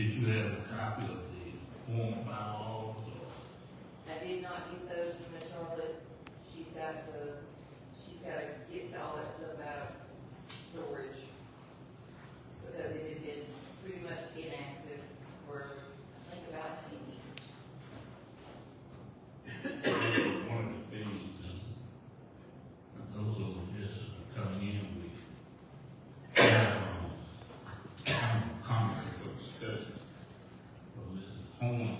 Did you have a copy of the form bylaws or? I did not get those to Miss Charlotte. She's got to get all that stuff out of storage. Because it had been pretty much inactive for, I think, about 10 years. One of the things, those who are just coming in, we have comment for discussion. Well, Mrs. Horn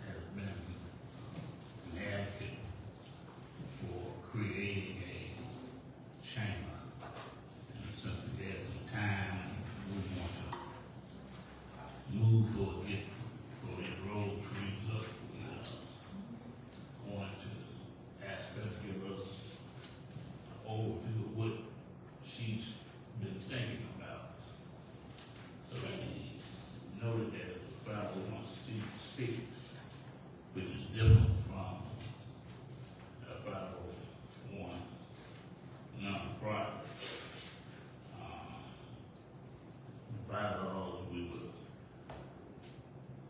has been an advocate for creating a chamber. And since we had some time, we want to move for it roll trees up. Want to ask her to give us an overview of what she's been thinking about. So she noted that it was 501c6, which is different from a 501 nonprofit. The bylaws, we would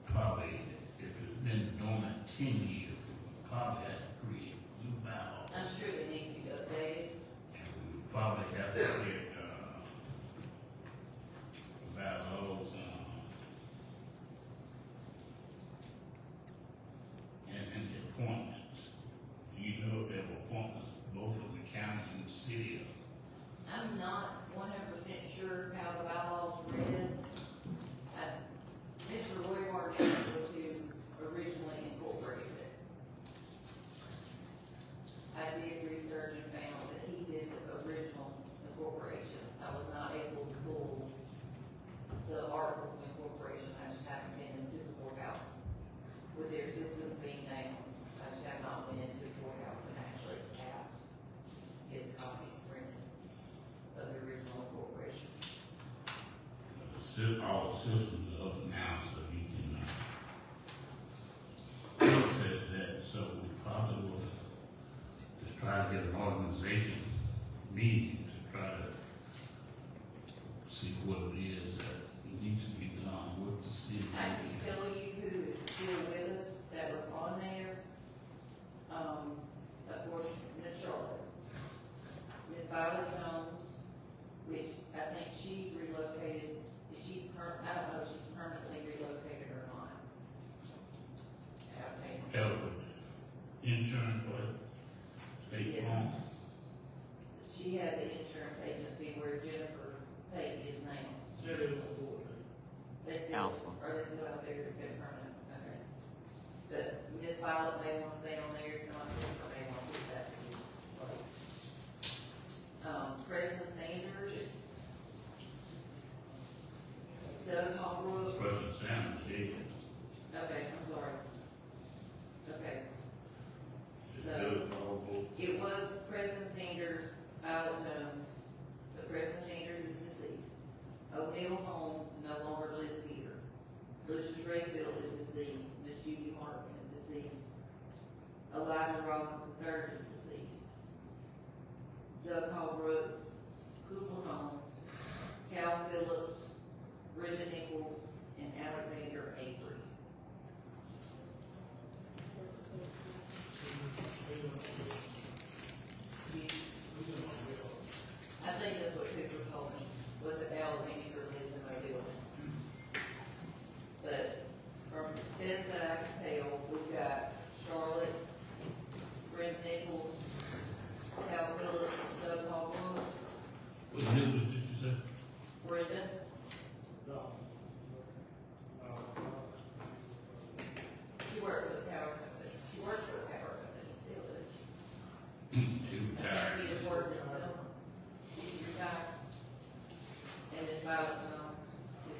probably, if it's been dormant 10 years, we would probably have to create new bylaws. I'm sure they need to be updated. And we would probably have to get, bylaws, and the appointments. Do you know if there were appointments both in the county and the city? I'm not 100% sure how the bylaws read. Mr. Roy Martin was who originally incorporated it. I did research and found that he did the original incorporation. I was not able to pull the articles of incorporation. I just haven't been into the courthouse with their system being down. I just have not been into the courthouse and actually asked to get the copies printed of the original incorporation. All the systems are up now, so you can, access that, so we probably will just try to get an organization meeting to try to see what it is that needs to be done with the city. I can tell you who is still with us that was on there. Of course, Miss Charlotte, Miss Violet Jones, which I think she's relocated. Is she I don't know if she's permanently relocated or not. Help with insurance, or state Yes. farm. She had the insurance agency where Jennifer Pate is now. They still, Alpha. are they still out there, they're permanent, okay. But Miss Violet may want to stay on there, if not, Jennifer may want to get that to be place. Preston Sanders. Doug Holbrook. President Sanders, yeah. Okay, I'm sorry. Okay, So- Doug Holbrook. it was Preston Sanders, Violet Jones, but Preston Sanders is deceased. O'Neill Holmes no longer lives here. Lucius Rayfield is deceased. Miss Judy Martin is deceased. Elijah Robbins III is deceased. Doug Hall Brooks, Cooper Holmes, Cal Phillips, Brenda Nichols, and Alexander Avery. I think that's what Cooper told me, was that Alexander lives in my building. But from this that I can tell, we've got Charlotte, Brenda Nichols, Cal Phillips, Doug Hall Brooks, What news did you say? Brenda, she worked for the power company. She worked for the power company still, doesn't she? She I retired. think she just worked in summer. She retired. And Miss Violet Jones, she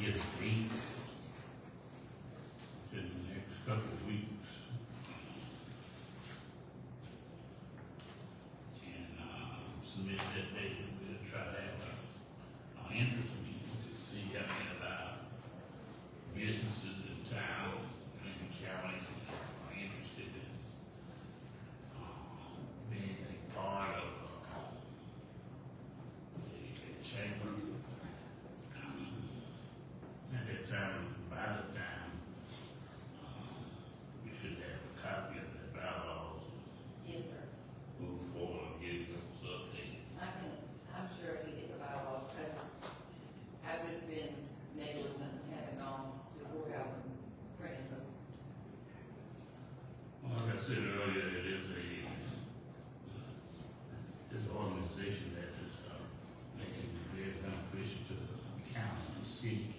get a date in the next couple of weeks. And, submit that date, we'll try to have our interest meeting to see how many of our businesses in town and county are interested in, being a part of, the chamber. At that time, by the time, we should have a copy of the bylaws, Yes, sir. move forward and get those updated. I'm sure he did the bylaws, I've just been negligent and haven't gone to the courthouse and printed them. Well, like I said earlier, it is an organization that is, making it very beneficial to the county and city.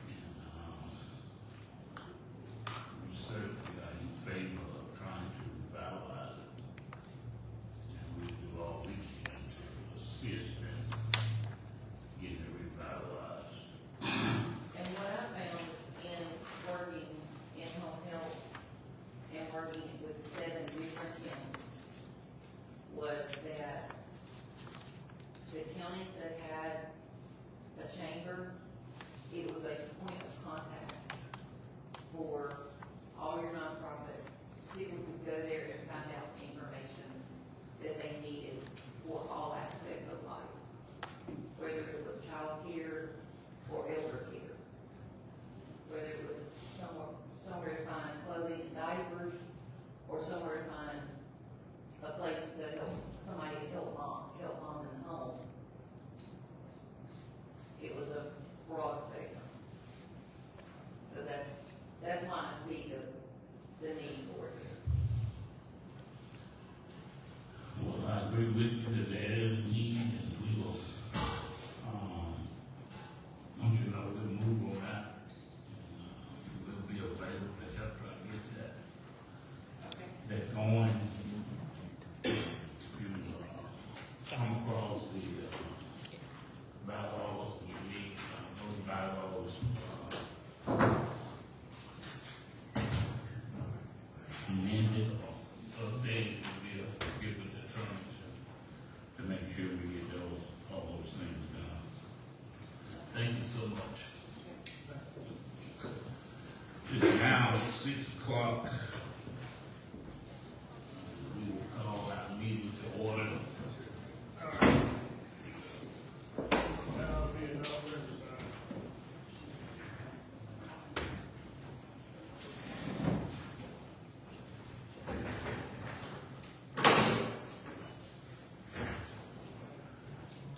And, we certainly are in favor of trying to revitalize it. And we do all we can to assist in getting it revitalized. And what I found in working in home health and working with 7 different counties was that the counties that had a chamber, it was a point of contact for all your nonprofits. People could go there and find out information that they needed for all aspects of life, whether it was child care or elder care, whether it was somewhere to find clothing and diapers, or somewhere to find a place to help somebody help mom in the home. It was a broad spectrum. So that's why I see the need for it. Well, I agree with you that there is a need, and we will, don't you know, we'll move on that. And, we'll be available to help try to get Okay. that going. If you, come across the, bylaws, and you need, those bylaws, amended or updated, we'll get with the attorneys to make sure we get all those things done. Thank you so much. It's now 6:00. We will call our meeting to order.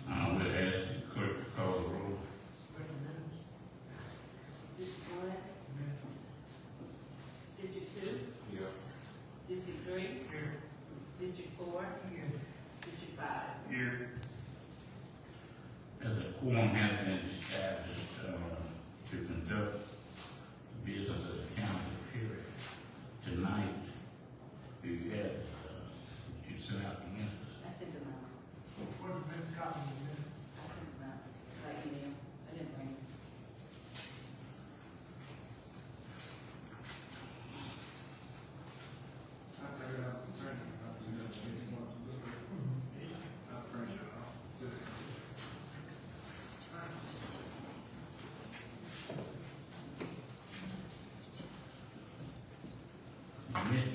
We'll ask the clerk to call the roll. District 1? District 2? Yeah. District 3? Here. District 4? Here. District 5? Here. As a quorum has been established, to conduct the business of the county period. Tonight, you had, you sent out the minutes. I sent them out. What have been copies of this? I sent them out. By email. I didn't bring them. I figured out the printing, I was gonna see if you want to look at it. I printed it off. This-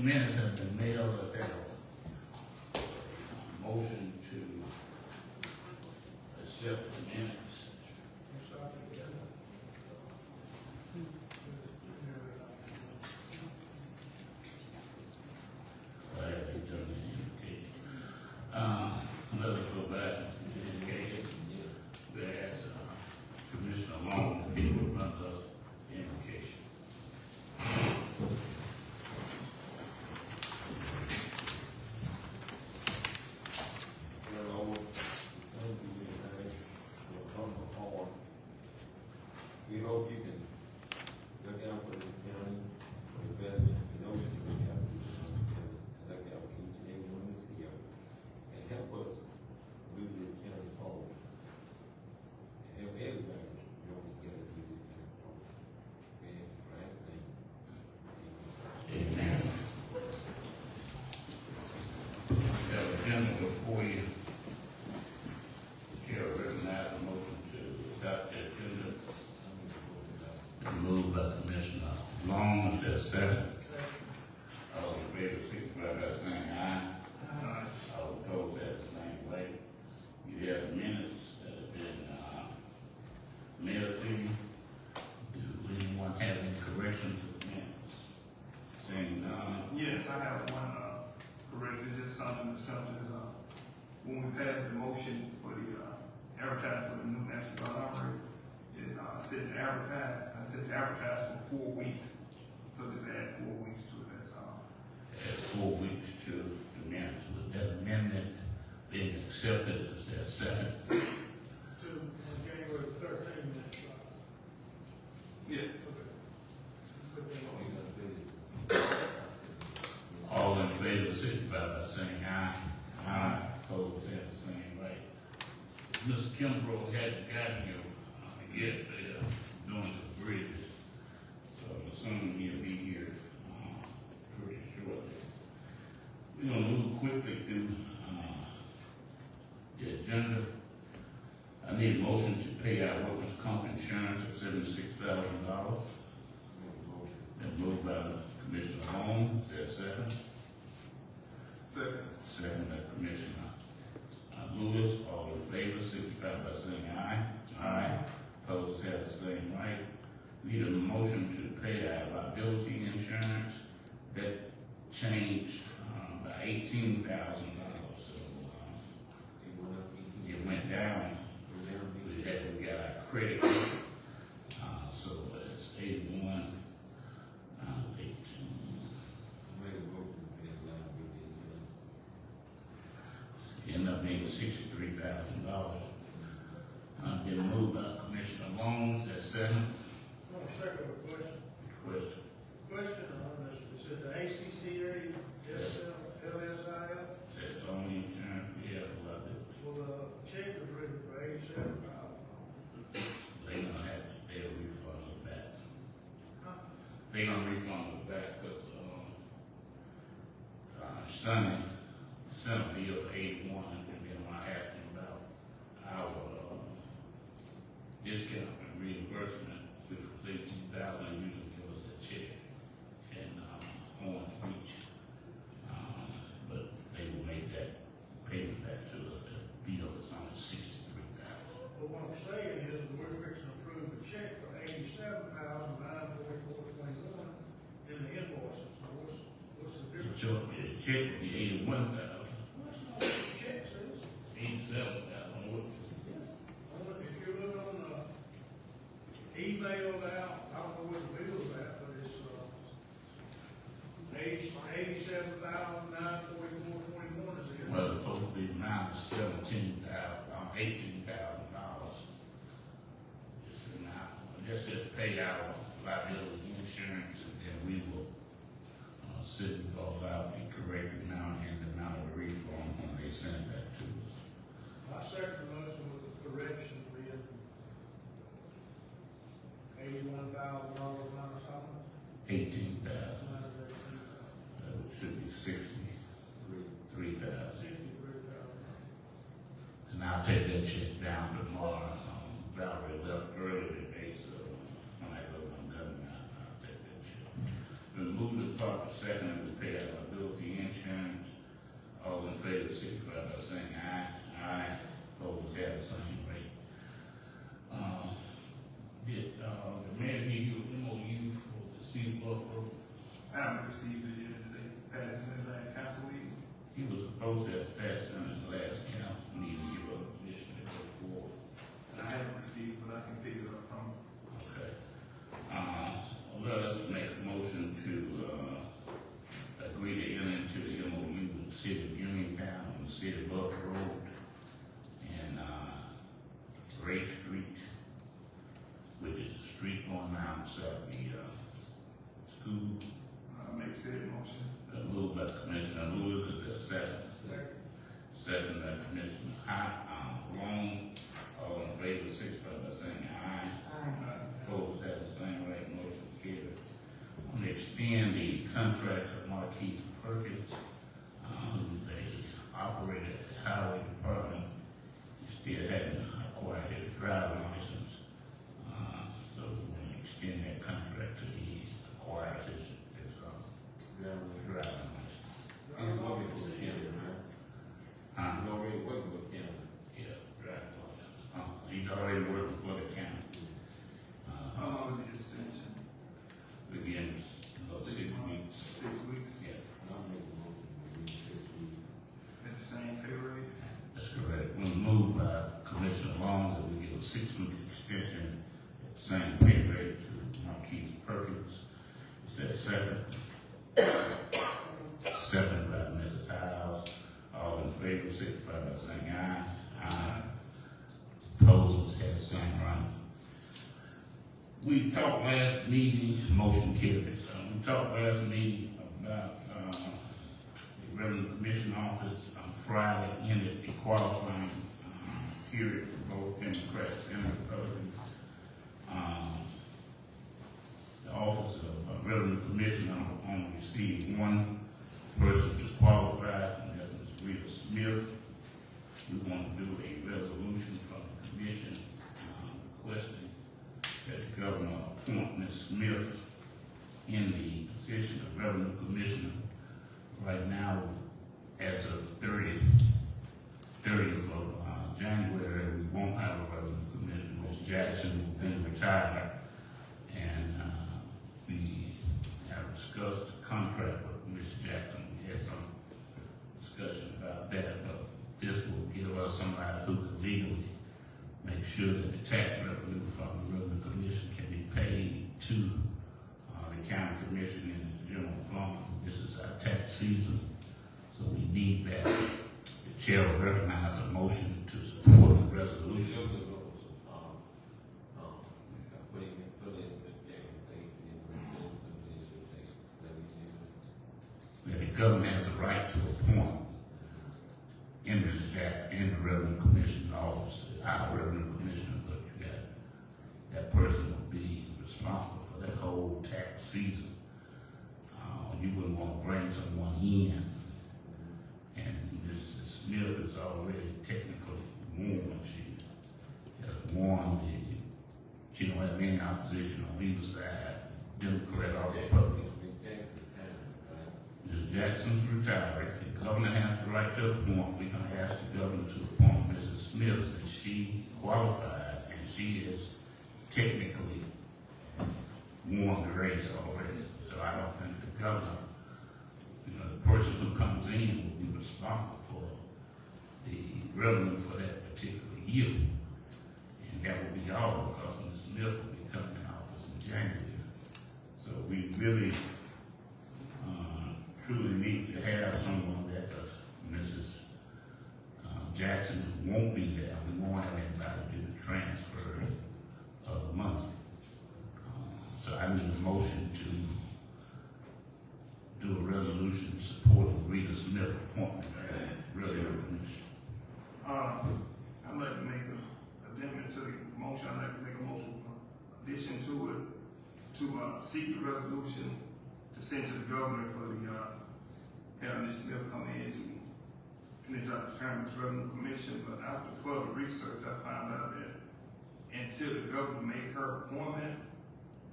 Minutes have been mailed to Harold. Motion to accept the minutes. It's up together. I have done the indication. Let us go back to the indication. There's, Commissioner Long, the people run us the indication. Hello, thank you, guys, for coming on. We hope you can look out for this county, for the veterans, we know this is what have to look out for each and every one that's here, and help us move this county forward. And help everybody join together to Commissioner Long, is there a second? All in favor, signify by saying aye. All opposed, that's the same way. You have minutes that have been, mailed to you. Do anyone have any corrections to the minutes? Saying none, Yes, I have one, correction, it's just something as simple as, when we passed the motion for the, advertising for the new National Guard armory, it, said to advertise, I said to advertise for 4 weeks. So just add 4 weeks to it, that's all. add 4 weeks to the minutes. With that amendment being accepted, is there a second? To January 13th, next slide. Yes. Put that on. All in favor, signify by saying aye. Aye. Opposed, have the same right. Mr. Kimbrough hadn't gotten here yet, they're doing some bridges. So I'm assuming he'll be here, pretty shortly. We're gonna move quickly through, the agenda. I need a motion to pay our workers' comp insurance of $76,000. Been moved by Commissioner Long, is there a second? Second. Second by Commissioner Lewis. All in favor, signify by saying aye. Aye. Opposed, have the same right. Need a motion to pay our liability insurance. That changed, by $18,000, so, it went down. We got our credit, so it's 81, 18. End up being $63,000. Been moved by Commissioner Long, is that second? One second, a question. Question. Question on this, is it the ACCA, LSIL? That's the only insurance we have left. Well, the check was written for $87,000. They gonna have, they'll refund us back. Huh? They gonna refund us back, cause, Sonny sent a bill for 81, and then when I asked him about our, discount and reimbursement, which was $18,000, usually give us a check, and, Orange Beach. But they will make that payment back to us, that bill is only $63,000. But what I'm saying is, we're fixing to approve the check for $87,944.21 in the invoices. So what's the difference? So the check will be $81,000, Well, that's not what the check says. $87,000. If you look on the email out, I don't know what the bill is at, but it's, $87,944.21 is the. Well, it's supposed to be around $18,000. Just now, just to pay our liability insurance, and then we will, sit and call out the correct amount and the amount of the refund when they send it back to us. My second motion with the correction being $81,000 minus how much? $18,000, Minus $18,000. it should be $63,000. And I'll take that check down tomorrow. Valerie left early today, so when I go, I'm coming out, I'll take that check. Been moved to proper second to pay our liability insurance. All in favor, signify by saying aye. Aye. Opposed, have the same rate. Did, the mayor give you an MOU for the Cedar Bluff Road? I haven't received it yet today, passed in the last council meeting. He was supposed to have passed on in the last council meeting, give us permission to go forward. And I haven't received, but I can pick it up from. Okay. Let us make a motion to, agree to enter into the MOU with the city of Uniontown and the city of Bluff Road and, Gray Street, which is the street going down south the, school. Make said motion. Moved by Commissioner Lewis, is there a second? Second by Commissioner Long. All in favor, signify by saying aye. Opposed, have the same right, motion carried. I'm gonna extend the contract of Marquise Perkins, who's a operator at the highway department. He still hadn't acquired his driving license, so we're gonna extend that contract to the requires his, driving license. He's working for the county, right? Huh? He's already working for the county. Yeah, driving license. He's already working for the county. How long is the extension? Again, 6 weeks. 6 weeks, Yeah, I'll make a motion to read it. at the same pay rate? that's correct. When moved by Commissioner Long, that we give a 6-week extension at the same pay rate to Marquise Perkins. Is that second? Second by Mrs. House. All in favor, signify by saying aye. Aye. Opposed, have the same right. We talked last meeting, motion carries. We talked last meeting about, the Revenue Commission office on Friday ended the qualifying, period for both Democrats and Republicans. The office of Revenue Commissioner only received one person to qualify, and that's Ms. Rita Smith. We want to do a resolution from the commission, requesting that the governor appoint Ms. Smith in the position of Revenue Commissioner. Right now, as of 30th of January, we won't have a Revenue Commissioner. Ms. Jackson will be retired, and we have discussed the contract with Ms. Jackson. We had some discussion about that, but this will give us somebody who can legally make sure that the tax revenue from the Revenue Commission can be paid to the county commission and the general fund. This is our tax season, so we need that. The chair will recognize a motion to support the resolution. That the government has a right to appoint in the Revenue Commission office, our Revenue Commissioner, but you got, that person will be responsible for that whole tax season. You wouldn't want to bring someone in, and Mrs. Smith is already technically warned. She has warned she don't have any opposition on either side, Democrat or Republican. Ms. Jackson's retired. The governor has the right to appoint. We're gonna ask the governor to appoint Mrs. Smith, and she qualifies, and she is technically won the race already. So I don't think the governor, the person who comes in will be responsible for the revenue for that particular year. And that will be all because Ms. Smith will be coming in office in January. So we really truly need to have someone that Mrs. Jackson won't be there. We won't have anybody do the transfer of money. So I need a motion to do a resolution supporting Rita Smith appointment as Revenue Commissioner. I'd like to make an amendment to the motion. I'd like to make a motion for addition to it, to seek the resolution to send to the governor for the, have Ms. Smith come in to finish out the term as Revenue Commission, but after further research, I found out that until the governor make her appointment,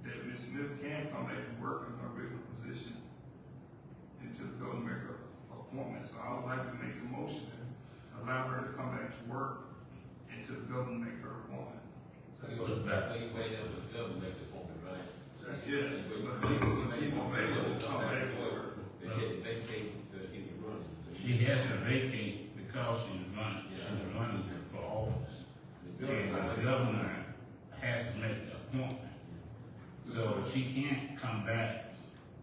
that Ms. Smith can come back to work in her regular position until the governor make her appointment. So I would like to make the motion and allow her to come back to work until the governor make her appointment. So you wait up for the government to make the appointment, right? Yeah, but she won't be able to come back to work. They can't vacate because he was running. She has to vacate because she's running for office. And the governor has to make the appointment. So she can't come back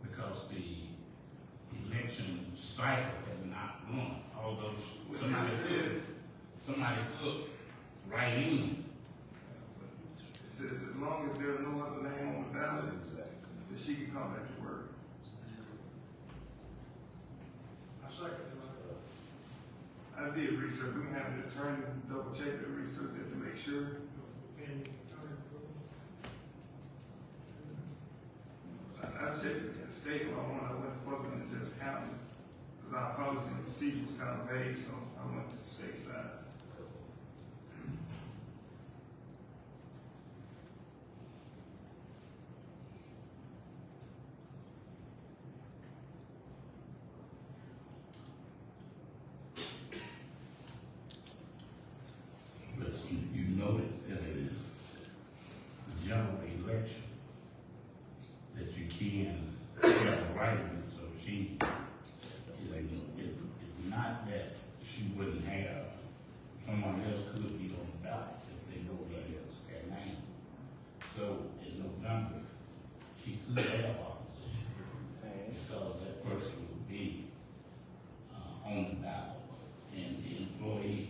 because the election cycle has not run. Although somebody could write in. It says as long as there's no other name on the ballot, that she can come back to work. I second that. I did research. We can have the attorney double check the research to make sure. I checked the state law when I went further than just county, because our policy and procedure was kind of vague, so I went to the state side. general election that you can have a right in, so she, it's not that she wouldn't have, someone else could be on the ballot if they know their name. So in November, she could have opposition, because that person would be, on the ballot. And the employee,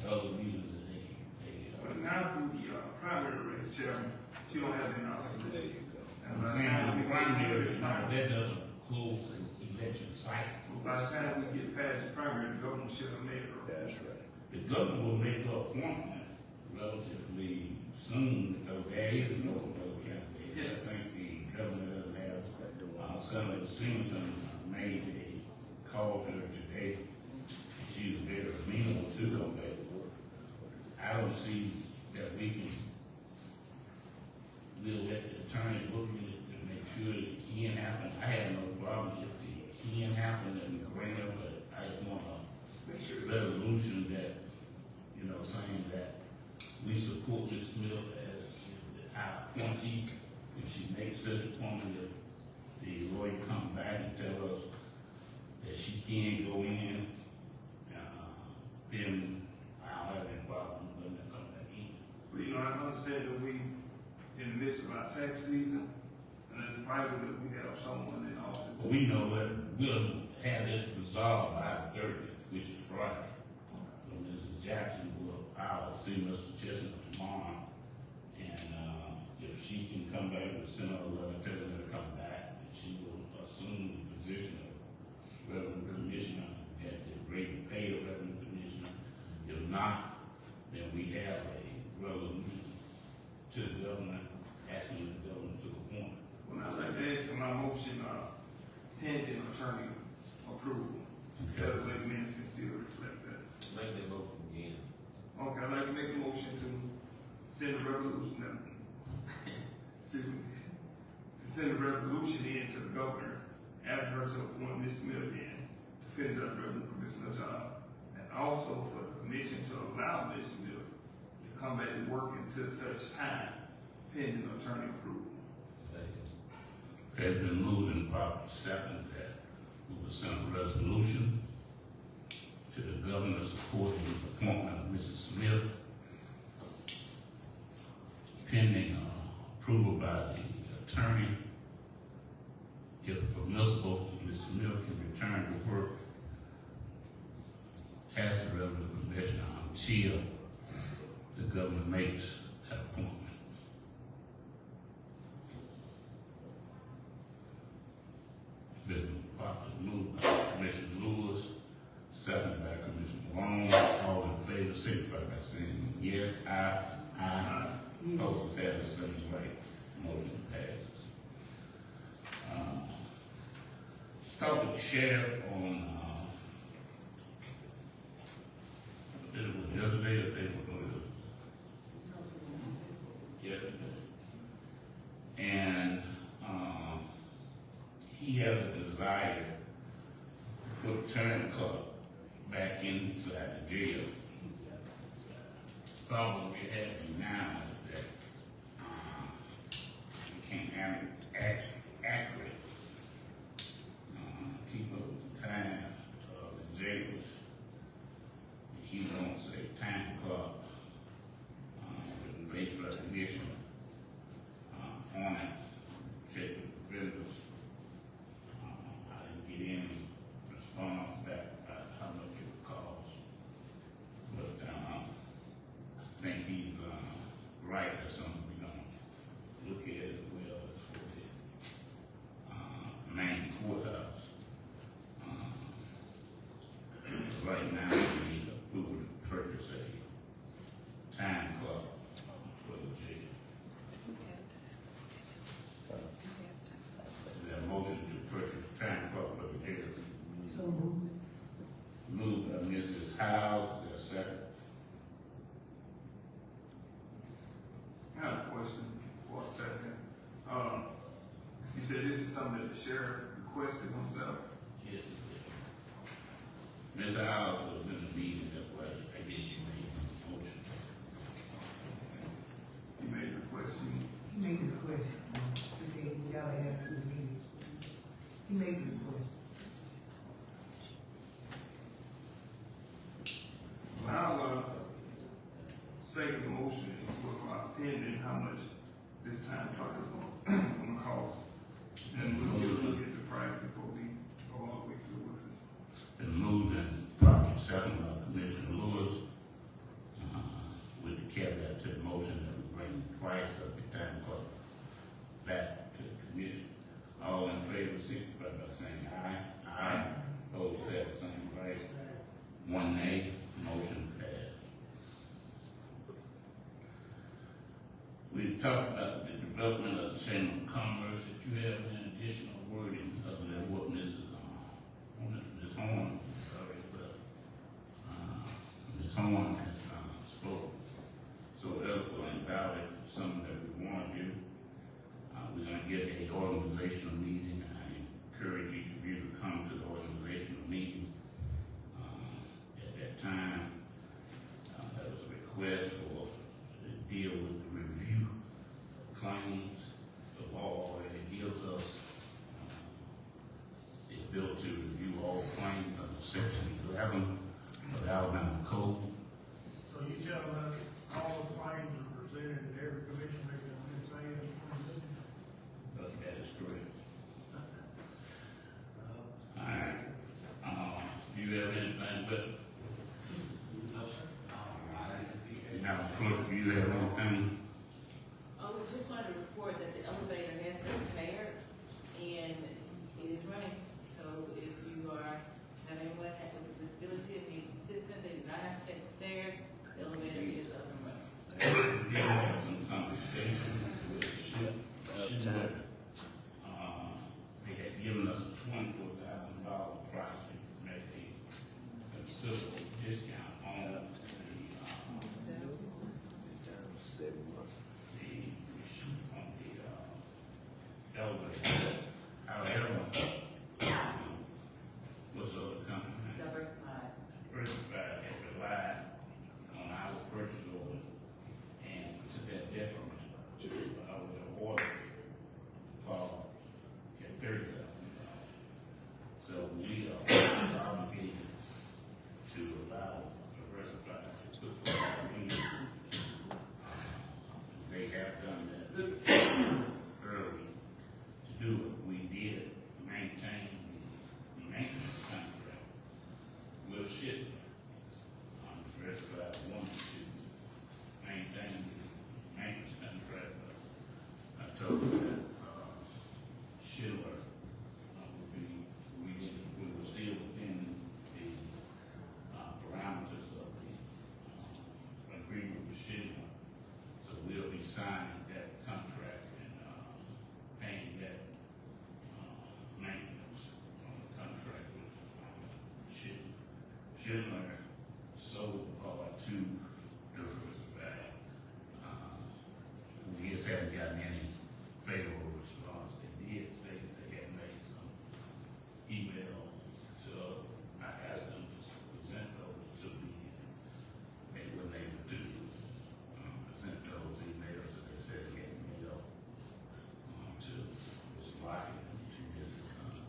the other reason that But now through the primary race, Chairman, she don't have any opposition. And by the I'm time saying we the get to primary, the primary, that doesn't close the election cycle. by the time we get past the primary, the government should have made her. That's right. The governor will make her appointment relatively soon, because there is no candidate. I think the governor doesn't have, Senator Singleton made a call to her today. She's very amenable to come back to work. I don't see that we can, we'll let the attorney look at it to make sure that it can happen. I have no problem if it can happen and bring it, but I just want a Make sure. resolution that, you know, saying that we support Ms. Smith as our appointee. If she makes such appointment, if the lawyer comes back and tell us that she can go in, then I don't have any problem letting her come back in. But you know, I understand that we, in the midst of our tax season, and it's vital that we have someone in office. But we know that we'll have this resolved by the 30th, which is Friday. So Mrs. Jackson will, I'll see Mr. Chestnut tomorrow. And, if she can come back with Senator Love, telling her to come back, and she will assume the position of revenue commissioner at the rate of pay of revenue commissioner. If not, then we have a resolution to the governor, asking the governor to appoint. Well, I'd like to add to my motion, pending attorney approval. Okay. That way the minutes can still reflect that. Make that motion again. Okay, I'd like to make a motion to send a resolution, excuse me, to send a resolution in to the governor, asking her to appoint Ms. Smith in to finish up the revenue commissioner job. And also for the commission to allow Ms. Smith to come back to work until such time pending attorney approval. It's been moved and properly second that we will send a resolution to the governor supporting the appointment of Mrs. Smith, pending approval by the attorney. If permissible, Ms. Smith can return to work as the revenue commissioner until the governor makes that appointment. Been properly moved by Commissioner Lewis, second by Commissioner Long. All in favor, signify by saying yes. Aye. Opposed, have the same way. Motion passes. Talk to the sheriff on, it was yesterday or the day before? Yesterday. And, he has a desire to put Turn Club back inside the jail. Problem we have now is that, we can't have it accurate, keep up with the time of the jailers. He won't say time clock, with face recognition, on it, check with the vendors. I didn't get any response back about how much it would cost. But, I think he's, right, that's something we're gonna look at as well as for the, main courthouse. Right now, we need approval to purchase a time clock for the jail. Is there a motion to purchase a time clock for the jail? So moved. Moved by Mrs. Howe, is there a second? I have a question for a second. You said this is something that the sheriff requested himself. Yes. Ms. Howe was in the meeting, that's why I guess you made the motion. He made the made the request? I'll, second the motion with my opinion how much this time clock is gonna cost. And we'll look at the price before we go all the way through with it. Been moved and properly second by Commissioner Lewis, with the caveat to the motion that we bring the price of the time clock back to the commission. All in favor, signify by saying aye. Aye. Opposed, say the same, right? One nay, motion passed. We've talked about the development of the Chamber of Commerce. If you have any additional wording other than what Ms. Horn already, but, Ms. Horn has, spoke so eloquently about it, something that we want to do. We're gonna get a organizational meeting, and I encourage each of you to come to the organizational meeting. At that time, there was a request for to deal with the review of claims. The law already gives us the ability to review all claims under Section 11 of the Alabama Code. So you tell us all the claims are presented at every commission meeting on this end? That is correct. All right. Do you have anything, but? No, sir. Now, clerk, do you have anything? We just wanted to report that the elevator has been repaired and it is running. So if you have anyone with a disability that needs assistance, they do not have to take the stairs, the elevator is up and running. We had some conversation with Ship. They had given us a $24,000 project, made a considerable discount on the elevator. However, what's the other company? Diversified. Diversified had relied on our purchase order and to that detriment to our order for at $30,000. So we are obligated to allow Diversified to put forward a meeting. They have done that early to do it. We did maintain the maintenance contract with Ship. Diversified wanted to maintain the maintenance contract, but I told her that, Schindler, we were still within the, parameters of the, agreement with Schindler. So we'll be signing that contract and, paying that, maintenance on the contract with, Schindler. Schindler sold the part to Diversified. We just haven't gotten any favorable response. They did say that they had made some emails to, I asked them to present those to me, and they weren't able to, present those emails that they said they had made up, to Ms. Lockett and to Mrs.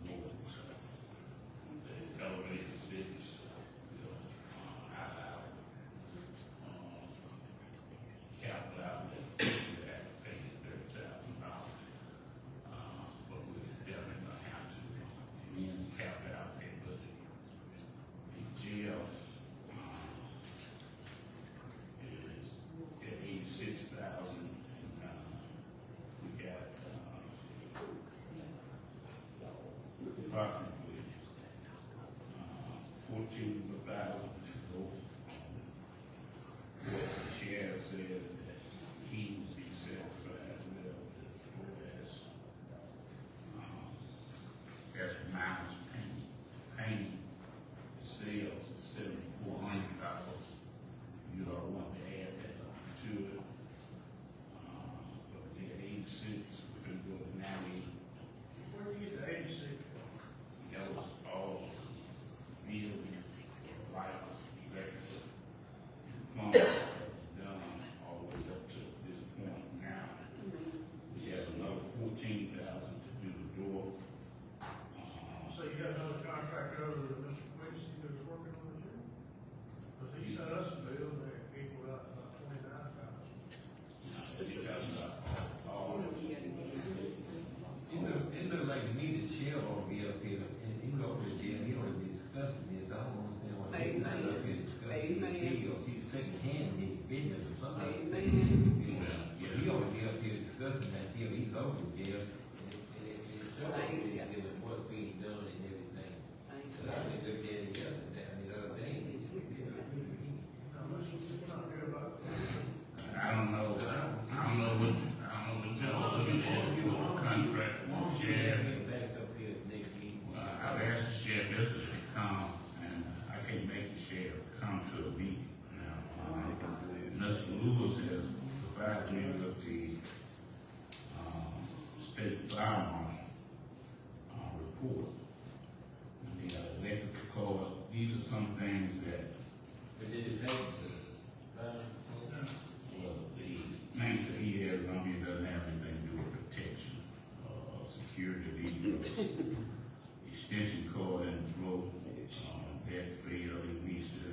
Norton. So the elevator fixed, capital outlay, we had to pay $30,000. But we definitely gonna have to amend the capital outlay budget. The jail, is at 86,000, and, we got, It look like to me that Shell ought to be up here, and he go over there, he ought to be discussing this, I don't understand why he's not up here discussing this deal. He's secondhand in his business or something. He ought to be up here discussing that deal, he's over there, and it shows that what's being done and everything. So I didn't look at it yesterday, I mean, the other day. I don't know what y'all looking at, you know, contract with the sheriff. Back up here next week. I've asked the sheriff yesterday to come, and I can't make the sheriff come to a meeting now. Mr. Lewis has provided me with the, state fire marshal, report. And the electrical code, these are some things that, But did it take the, well, the things that he has on here doesn't have anything to do with protection, security, extension cord and flow, that failed, he needs to,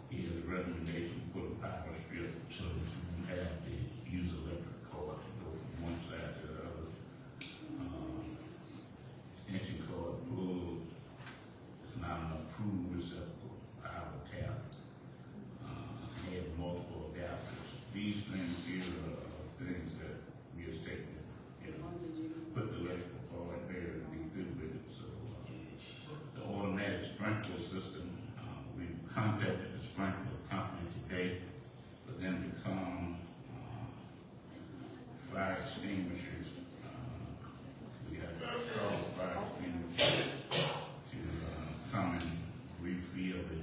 he has a recommendation, to put a power strip so that you can have the use electric cord to go from one side to the other. Extension cord plug is not an approved receptacle, power tap, have multiple adapters. These things here are things that we have taken, you know, put the electrical cord there and be good with it. So, the automatic sprinkler system, we contacted the sprinkler company today, but then become, fire extinguishers. We have to install fire extinguishers to, come and refill the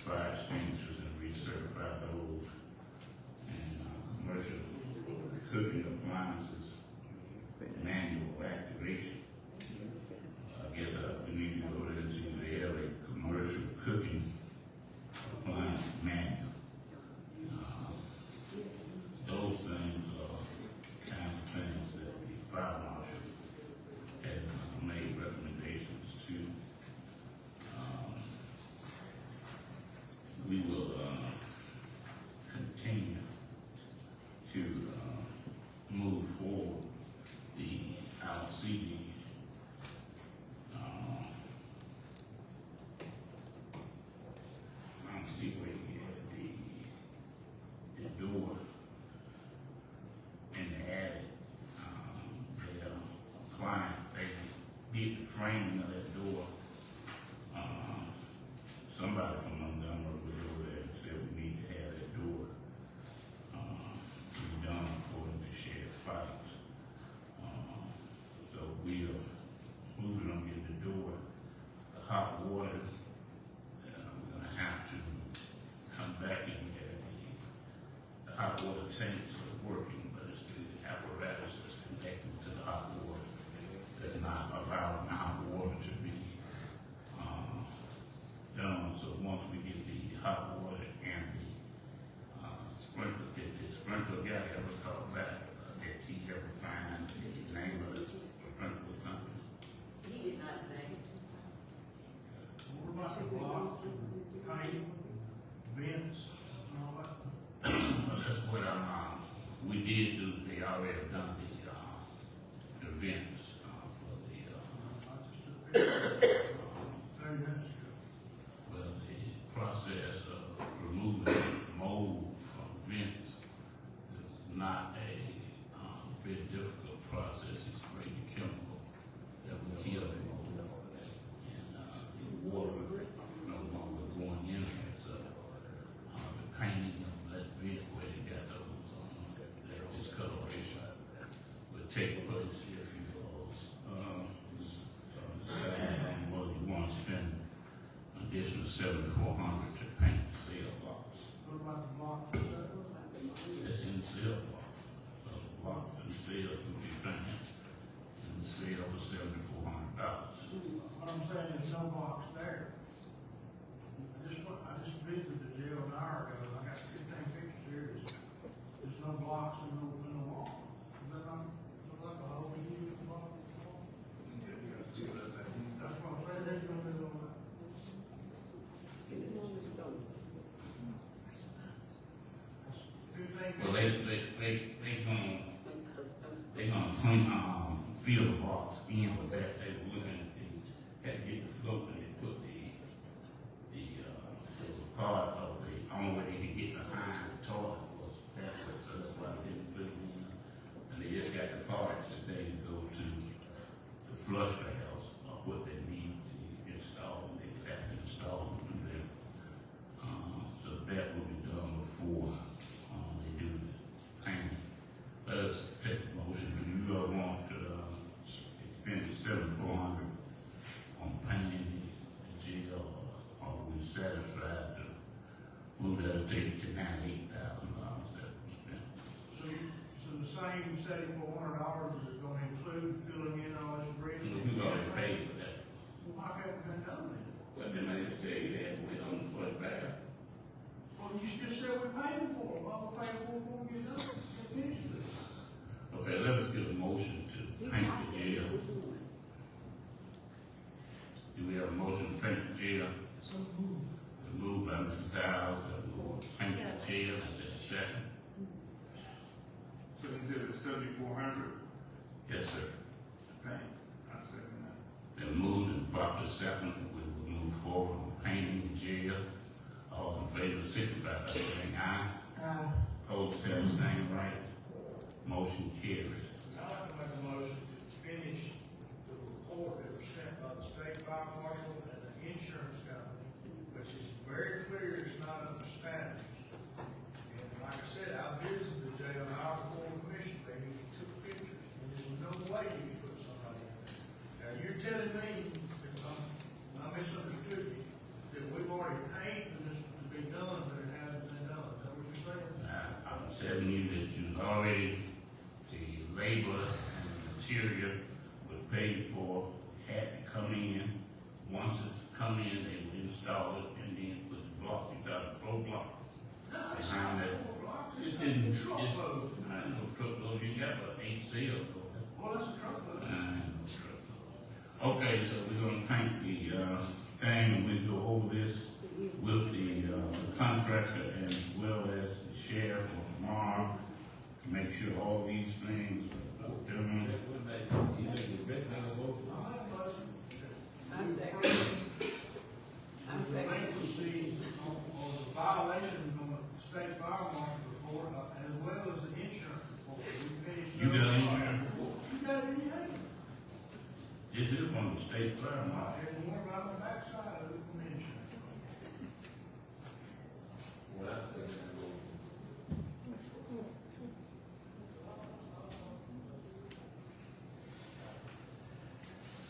fire extinguishers and recertify those. And, commercial cooking appliances, manual activation. I guess we need to go there and see the LA commercial cooking appliance manual. Those things are kind of things that the fire marshal has made recommendations to. We will, continue to, move forward our CD, I don't see where you had the door in the attic. Their client, they did the framing of that door. Somebody from Montgomery was over there and said we need to have that door redone according to Sheriff Fikes. So we are moving on getting the door. The hot water, we're gonna have to come back and get the hot water tanks are working, but it's the apparatus that's connected to the hot water that's not allowing the hot water to be done. So once we get the hot water and the sprinkler guy ever called back, that he ever find the name of the sprinkler company. He did not say. What about the blocks and paint, vents, and all that? Well, that's what we did do, they already done the vents, for the, I just took pictures 30 minutes ago. well, the process of removing mold from vents is not a, very difficult process. It's spraying the chemical that will kill the mold. And, the water no longer going in there, so, the painting of that vent where they got those, that discoloration will take place if you, decide on whether you want to spend an additional $7,400 to paint the cell blocks. What about the blocks? That's in the cell block. Those blocks and the cells will be painted, and the cell for $7,400. What I'm saying is no blocks there. I just visited the jail an hour ago, I got 15 pictures here, there's no blocks and no wall. Is that not, look like a whole huge block? That's what I'm saying, there's no middle of that. Well, they they gonna clean, fill the box in with that, they were looking at the, had to get the float and they put the part of the, only way they could get behind the toilet was that way, so that's why they didn't fill it in. And they just got the parts today to go to the flush valves, or what they need to install, and they have to install them through there. So that will be done before, they do the painting. Let us take a motion, do you want to, spend $7,400 on painting the jail, or are we satisfied to move that to $98,000 that was spent? So the same $7,400 is gonna include filling in all this bridge? We already paid for that. Well, why haven't we done that? But then I just tell you that, we on the foot back. Well, you just said we paid for it, why we paying for it before we get done? Finish it. Okay, let us get a motion to paint the jail. Do we have a motion to paint the jail? So moved. Moved by Mrs. Howes, paint the jail, is there a second? So you said it's 7,400 Yes, sir. to paint. I second that. Then moved and properly second, we will move forward on painting the jail. All in favor signify by saying aye. Opposed, have the same right. Motion carries. I'd like to make a motion to finish the report that was sent by the state fire marshal and the insurance company, which is very clear it's not under standards. And like I said, I visited the jail, and I was on the commission meeting, and took pictures, and there's no way you can put somebody in there. Now, you're telling me, if I misunderstood you, that we've already paid for this to be done, but it hasn't been done, is that what you're saying? I'm telling you that you already, the labor and the material was paid for, had to come in. Once it's come in, they will install it and then put the block, you got the 4 blocks. Behind that. It's in, it's, I know truckload, you got about 8 seals. Well, that's a truckload. Okay, so we're gonna paint the, thing, and we go over this with the contractor as well as the sheriff or tomorrow, to make sure all these things are done. You make the red man vote? I second. I The second. delinquencies on the violations on the state fire marshal report, as well as the insurance report. We finished. You got those. insurance report? You got it in your hand. This is from the state fire marshal. There's one right on the backside of it from insurance. When I say that, I vote.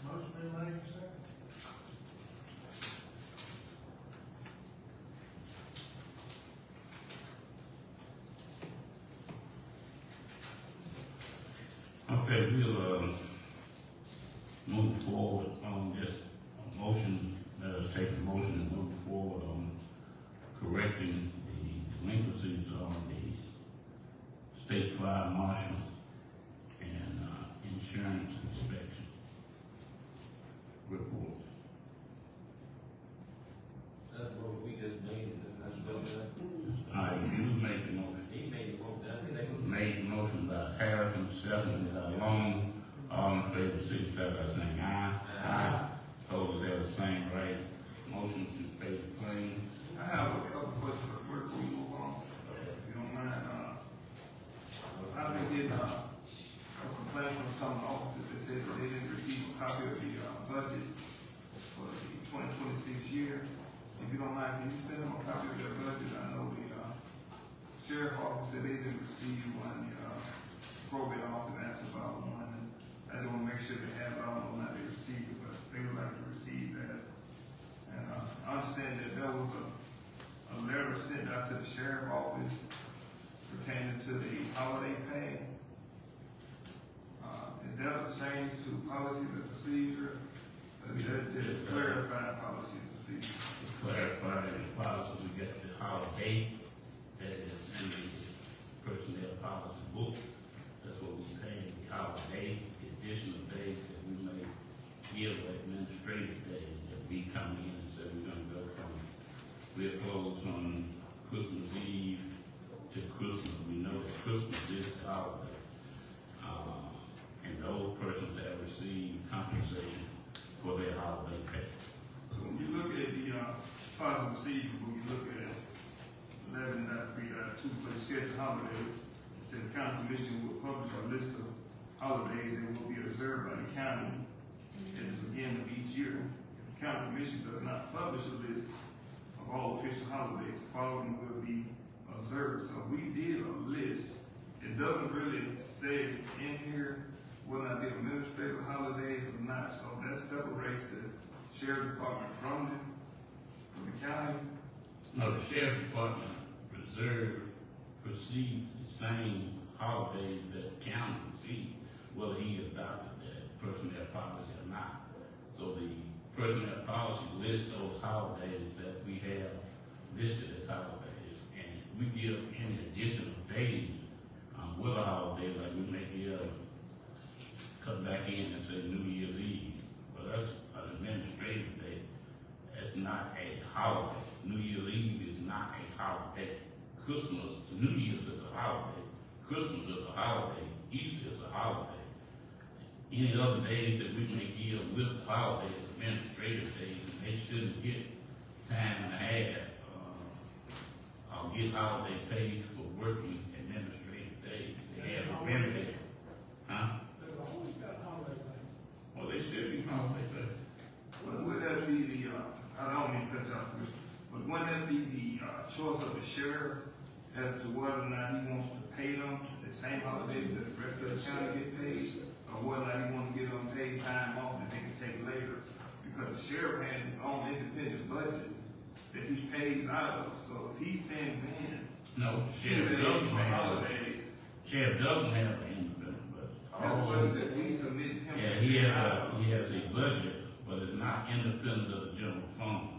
Motion been made, second. Okay, we'll, move forward on this motion. Let us take a motion and move forward on correcting the delinquencies on the state fire marshal and, insurance inspection report. That's what we just made, that's what, You made the motion. he made the vote, that's second. Made the motion by Harrison, seconded by Long. All in favor, signify by saying aye. Aye. Opposed, have the same right. Motion to pay the claim. I have a couple questions before we move on, if you don't mind. I've been getting, some complaints from some officers that said that they didn't receive a copy of the, budget for the 2026 year. If you don't mind, can you send them a copy of their budget? I know the, sheriff office said they didn't receive one, the, probate office asked about one. And I just wanna make sure they have it, I don't know how they received it, but they would like to receive that. And, I understand that there was a letter sent out to the sheriff office pertaining to the holiday pay. Is that a change to policies and procedure? Or is that just clarified policy and procedure? To clarify the policy, we got the holiday that is in the personnel policy book. That's what we pay, the holiday, the additional days that we may give administrative days that we come in and say we're gonna go from, we're closed on Christmas Eve to Christmas, we know that Christmas is the holiday. And those persons have received compensation for their holiday pay. So when you look at the, policy procedure, when you look at 11.3.2 for the scheduled holidays, it said the county commission will publish a list of holidays that will be observed by the county at the beginning of each year. The county commission does not publish a list of all official holidays. The following will be observed. So we did a list. It doesn't really say in here whether or not they're administrative holidays or not. So that separates the sheriff department from the county. No, the sheriff department receives the same holidays that the county receives, whether he adopted that personnel policy or not. So the personnel policy lists those holidays that we have listed as holidays. And if we give any additional days, with a holiday, like we may give, come back in and say New Year's Eve, well, that's an administrative day. That's not a holiday. New Year's Eve is not a holiday. Christmas, New Year's is a holiday. Christmas is a holiday. Easter is a holiday. Any other days that we may give with holidays, administrative days, they shouldn't get time and a half, or get holiday pay for working administrative days. They have a remedy. Huh? They've always got holiday pay. Well, they still get holiday pay. But would that be the, I don't mean to cut you off, but wouldn't that be the, choice of the sheriff as to whether or not he wants to pay them the same holidays that the rest of the county get paid? Or whether or not he wants to get them paid time off that they can take later? Because the sheriff has his own independent budget that he pays out of, so if he sends in No, the 2 sheriff days doesn't for have, holidays, sheriff doesn't have an independent budget. that budget that we submit him. Yeah, to he send has out. he has a budget, but it's not independent of the general fund.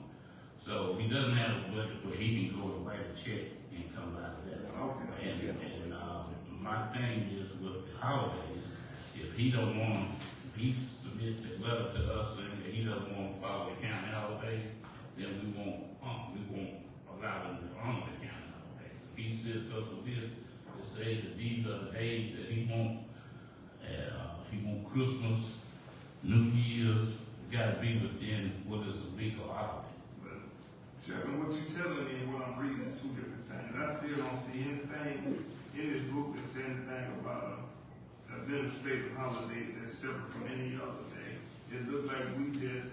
So he doesn't have a budget where he can go and write a check and come out of that. Okay. And my thing is with the holidays, if he don't want, he submits a letter to us saying that he doesn't want to follow the county holiday, then we won't allow him to honor the county holiday. If he sends us a list to say that these are the days that he want Christmas, New Year's, gotta be within what is a legal holiday. But, Sheriff, what you telling me and what I'm reading is two different things. I still don't see anything in this book that says anything about an administrative holiday that's separate from any other day. It looked like we just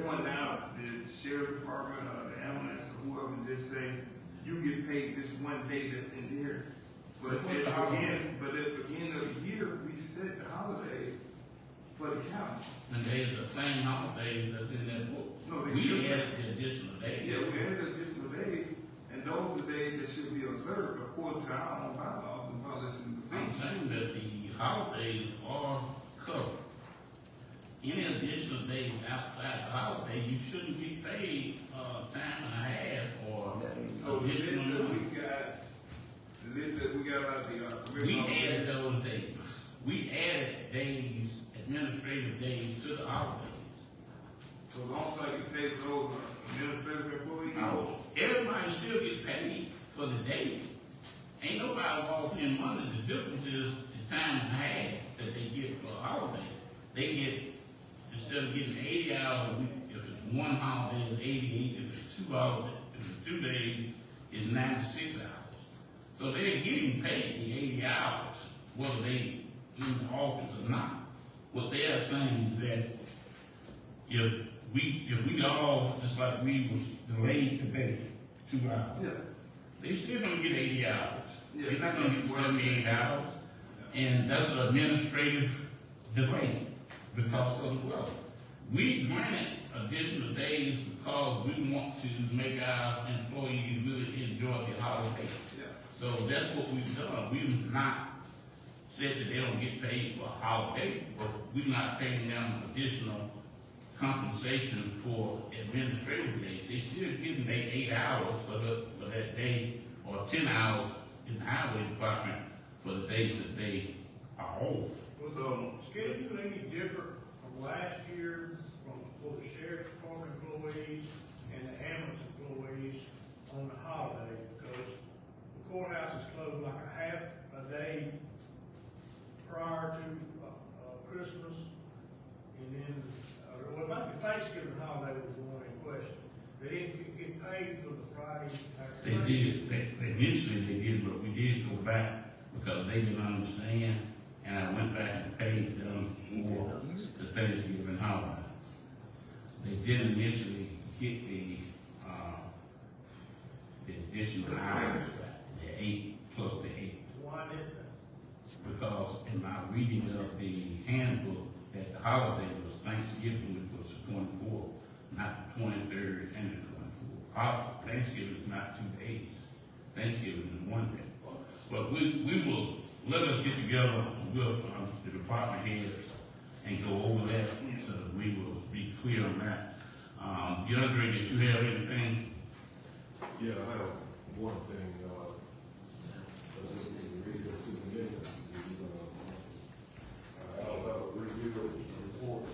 point out the sheriff department or the ambulance or whoever just say, you get paid this one day that's in here. But at the beginning of the year, we set the holidays for the county. And they are the same holidays that's in that book. No, they We different. added the additional days. Yeah, we had additional days, and those are the days that should be observed according to our own bylaws and policies and I'm procedures. saying that the holidays are covered. Any additional days outside the holiday, you shouldn't be paid, time and a half or So the list additional that money. we got out the, We added those days. We added days, administrative days to the holidays. So long as you pay those administrative employees? No, everybody still get paid for the day. Ain't nobody walking in money. The difference is the time and a half that they get for a holiday. They get, instead of getting 80 hours a week, if it's one holiday, it's 88. If it's 2 hours, if it's 2 days, it's 96 hours. So they're getting paid the 80 hours, whether they in the office or not. What they are saying is that if we all, just like we was delayed today, 2 hours, Yeah. they still gonna get 80 hours. Yeah. They're not gonna get 78 hours. And that's an administrative delay because of the weather. We granted additional days because we want to make our employees really enjoy the holiday. Yeah. So that's what we've done. We've not said that they don't get paid for a holiday, but we're not paying them additional compensation for administrative days. They still getting their 8 hours for that day, or 10 hours in the highway department for the days that they are off. So, Schedule any different from last year for the sheriff department employees and the ambulance employees on the holiday, because courthouse is closed like a half a day prior to, Christmas. And then, well, maybe Thanksgiving holiday was the one in question. They didn't get paid for the Friday. They did, initially they did, but we did go back because they didn't understand, and I went back and paid them for the Thanksgiving holiday. They did initially get the additional hours back, the 8 plus the 8. Why didn't they? Because in my reading of the handbook, that the holiday was Thanksgiving, which was the 24th, not the 23rd and the 24th. Thanksgiving is not 2 days. Thanksgiving is 1 day. But we will, let us get together with the department heads and go over that, so that we will be clear on that. DeAndre, did you have anything? Yeah, I have one thing, I just need to read it to the minutes. I'll have a review of the report.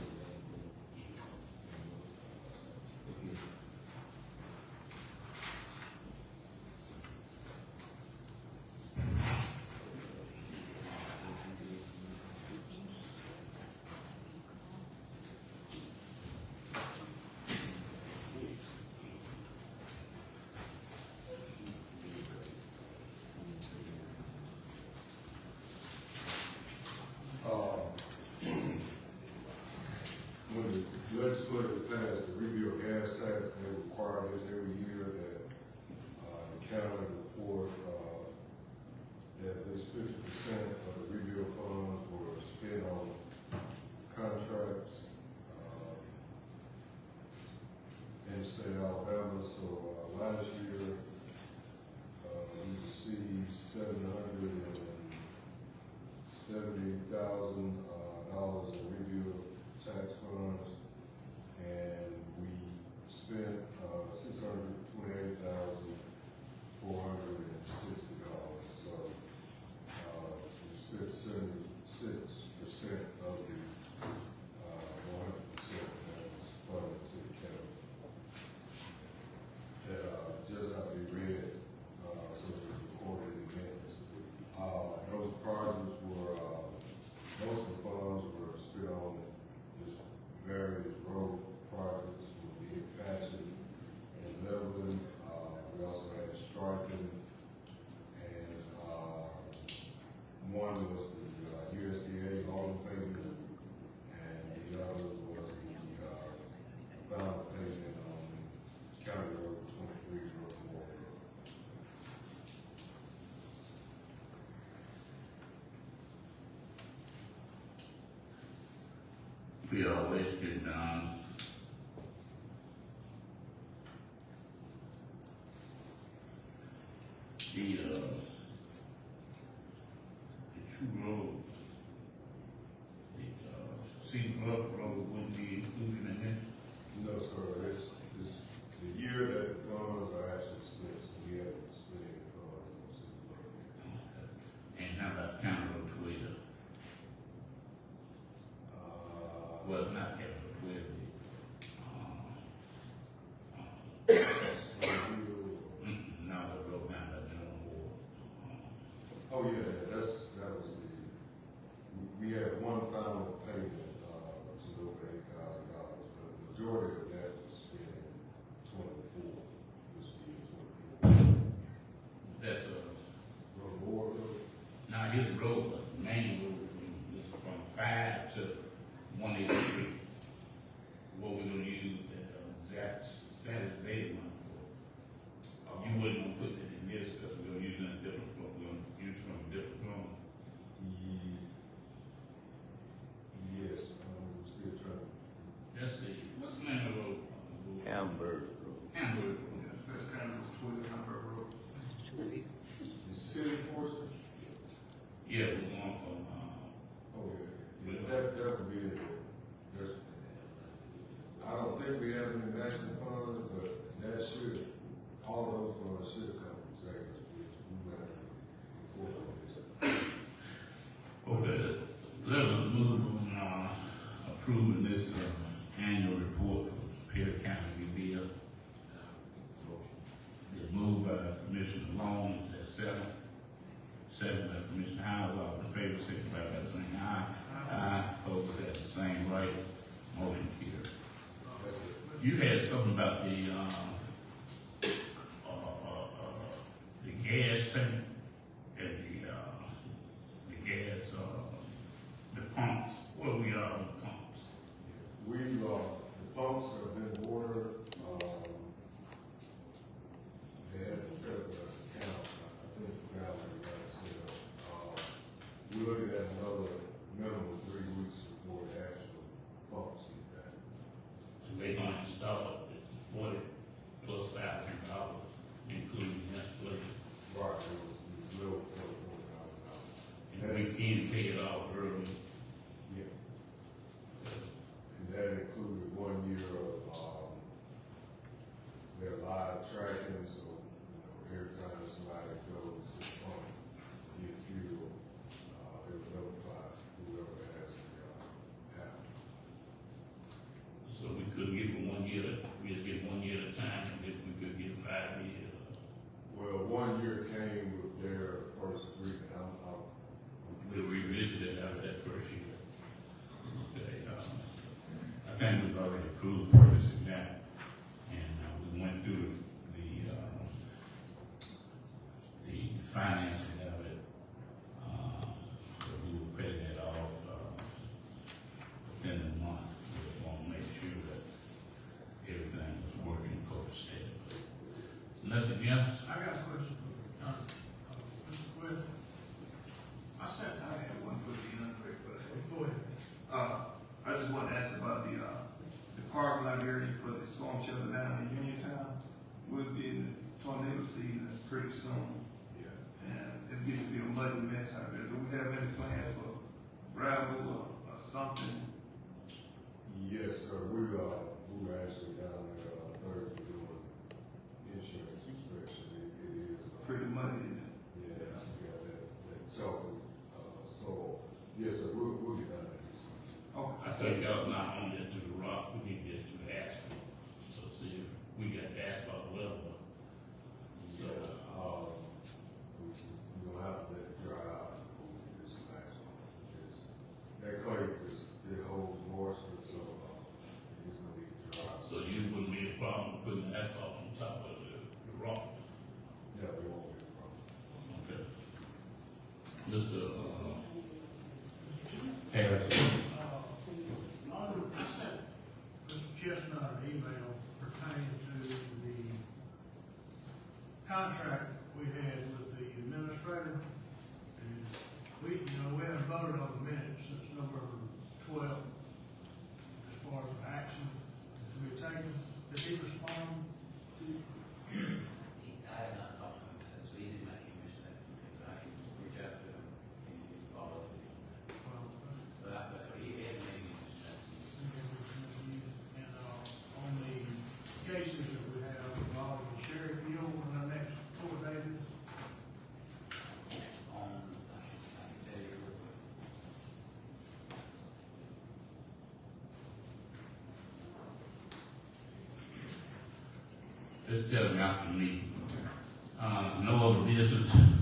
When the legislature passed the review of gas tax, they require this every year that, the county report, that at least 50% of the review funds were spent on contracts, in the state of Alabama. So, last year, we received $770,000 in review tax funds, and we spent $628,460. So we spent 76% of the 100% that was funded to the county. That just have to be read, so it's recorded in minutes. Those projects were, most of the funds were spent on just various road projects, would be patching and leveling. We also had striping, and one was the USDA loan payment, and the other was the final payment on County Road 23, North Moore. We always get down. The two roads, the Cedar Bluff Road wouldn't be included in it. No, sir, it's the year that the funds are actually spent, so we haven't spent any funds on And how about County Road 12? Well, not County Road 12. No, the road down by John Ward. Oh, yeah, that was we had one final payment, to over $8,000, but the majority of that was spent in 24, this year, 24. That's Road Board, now his road, the main road from 5 to 183. What we're gonna use that Saturday one for. You wouldn't want to put it in this because we're gonna use it in a different floor. We're gonna use it from a different floor. yes, I'm still trying. Let's see, what's the name of the road? Hamburg Road. Hamburg Road. That's kind of 20 Hamburg Road. The city enforcement? Yeah, we're going from, Oh, yeah, that would be it. I don't think we have any matching funds, but that should, all those funds should come from savings, which we went and report on this. okay, let us move on, approving this, annual report for Perry County rebuild. It's moved by Commissioner Long, that's 7. favor, signify by saying aye. Aye, opposed, have the same right, motion carries. That's it. You had something about the gas tank and the gas, the pumps, where we are on the pumps. The pumps have been ordered, they had to set up an account, I think Valerie got it set up. We're looking at another minimum of 3 weeks before the actual pumps get back. So they gonna install it, $40 plus $1,000, including installation. Right, it was little $40,000. And we can pay it off early. Yeah. And that included 1 year of, their live tracking, so, every time somebody goes to the pump, get fuel, they would notify whoever has the, app. So we couldn't give them 1 year, we just get 1 year at a time, and if we could get 5 years. Well, 1 year came with their first agreement, We'll revisit it after that first year. Okay, I think we've already approved purchasing that, and we went through the financing of it. So we will pay that off within the month. We want to make sure that everything is working for the state. Nothing else? I got a question for Mr. Webb. I said, I had one for the unread, but go ahead. I just want to ask about the park lot area for the storm shelter down in Uniontown. We'll be in the tornado season pretty soon, yeah. and it's getting to be a muddy mess out there. Do we have any plans for gravel or something? Yes, sir, we were actually down there, Thursday doing insurance inspection, it is. Pretty muddy, isn't it? Yeah, we got that chocolate, soil. Yes, sir, we'll get down there. Okay. I think y'all not only to the rock, we need to get to the asphalt. So see if we got the asphalt level. So, We don't have to let it dry out before we do some asphalt. That clay it holds moisture, so, it's gonna need to dry. so you wouldn't be a problem putting asphalt on top of the rock. Yeah, we won't get a problem. Okay. Mr. Harris. I sent Mr. Chestnut an email pertaining to the contract we had with the administrator. And we haven't voted on the minutes since November 12th, as far as action to be taken. Did he respond? I have not talked to him, so he didn't make any mistake. I can reach out to him and follow up with him. Well, But he hasn't made any mistakes. and on the cases that we have involving the sheriff, you know, in the next 4 days, I can tell you real quick. Let's tell them after the meeting. No other business.